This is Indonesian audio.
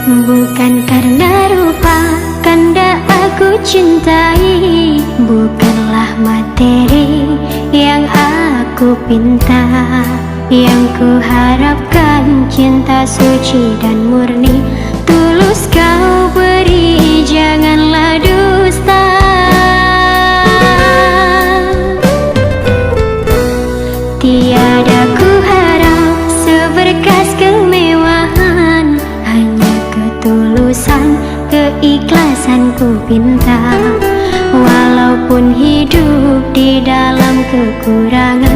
Bukan karena rupa kanda aku cintai, bukanlah materi yang aku pinta. Yang ku harapkan cinta suci dan murni, tulus kau beri, janganlah dusta. Tiada ku harap seberkas kemewahan, hanya ketulusan, keikhlasan ku pinta. Walaupun hidup di dalam kekurangan,